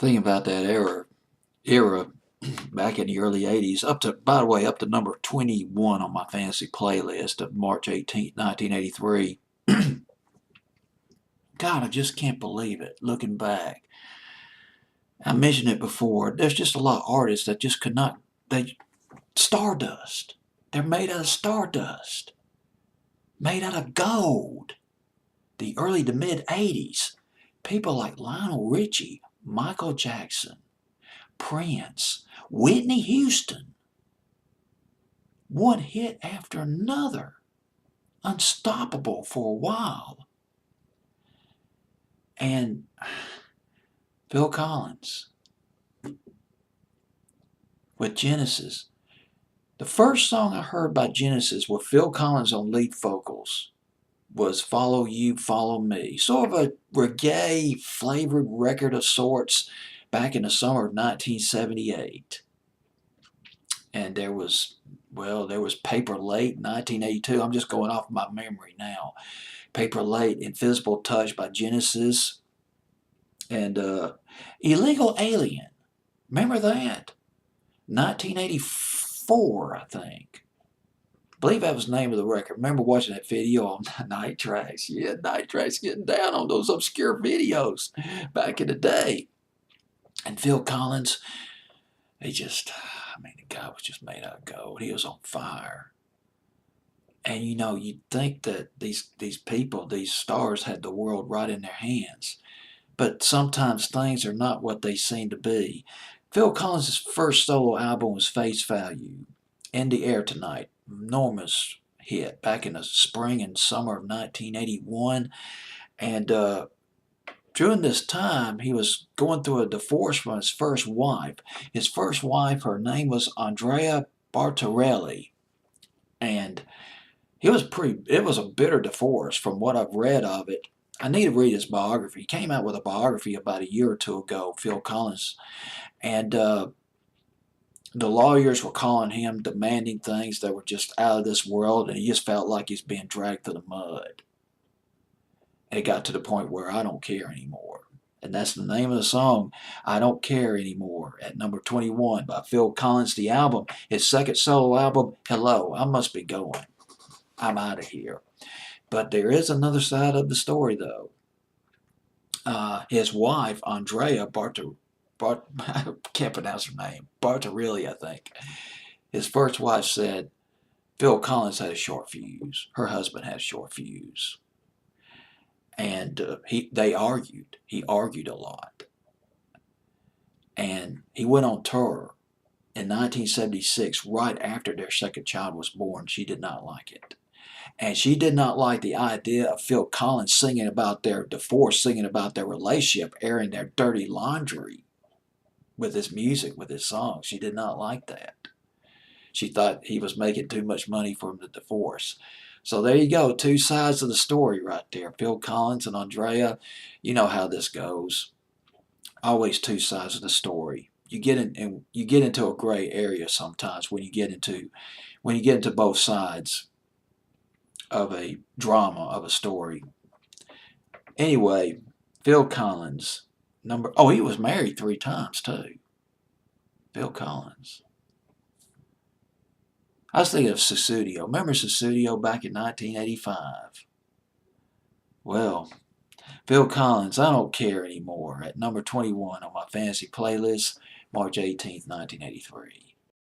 Thinking about that era back in the early 80s, up to, by the way, up to number 21 on my fantasy playlist of March 18th, 1983. God, I just can't believe it, looking back. I mentioned it before. There's just a lot of artists that just could not, they, stardust. They're made out of stardust, made out of gold. The early to mid 80s, people like Lionel Richie, Michael Jackson, Prince, Whitney Houston, one hit after another, unstoppable for a while. And Phil Collins with Genesis. The first song I heard by Genesis with Phil Collins on lead vocals was Follow You, Follow Me. Sort of a reggae flavored record of sorts back in the summer of 1978. And there was Paper Late, 1982. I'm just going off my memory now. Paper Late, Invisible Touch by Genesis, and Illegal Alien. Remember that? 1984, I think. I believe that was the name of the record. Remember watching that video on Night Tracks. Yeah, Night Tracks getting down on those obscure videos back in the day. And Phil Collins, the guy was just made out of gold. He was on fire. And you'd think that these people, these stars, had the world right in their hands. But sometimes things are not what they seem to be. Phil Collins' first solo album was Face Value. In the Air Tonight. Enormous hit back in the spring and summer of 1981. And during this time, he was going through a divorce from his first wife. His first wife, her name was Andrea Bartarelli. And it was a bitter divorce from what I've read of it. I need to read his biography. He came out with a biography about a year or two ago, Phil Collins. And the lawyers were calling him, demanding things that were just out of this world, and he just felt like he's being dragged through the mud. And it got to the point where I don't care anymore. And that's the name of the song, I Don't Care Anymore, at number 21 by Phil Collins, the album, his second solo album, Hello, I Must Be Going. I'm out of here. But there is another side of the story, though. His wife, Andrea I can't pronounce her name, Bartarelli, I think. His first wife said Phil Collins had a short fuse. Her husband had a short fuse. And they argued. He argued a lot. And he went on tour in 1976, right after their second child was born. She did not like it. And she did not like the idea of Phil Collins singing about their divorce, singing about their relationship, airing their dirty laundry with his music, with his songs. She did not like that. She thought he was making too much money from the divorce. So there you go, two sides of the story right there. Phil Collins and Andrea. You know how this goes. Always two sides of the story. You get into a gray area sometimes when you get into both sides of a drama, of a story. Anyway, Phil Collins, he was married 3 times too. Phil Collins. I was thinking of Susudio. Remember Susudio back in 1985? Well, Phil Collins, I Don't Care Anymore, at number 21 on my fantasy playlist, March 18th, 1983.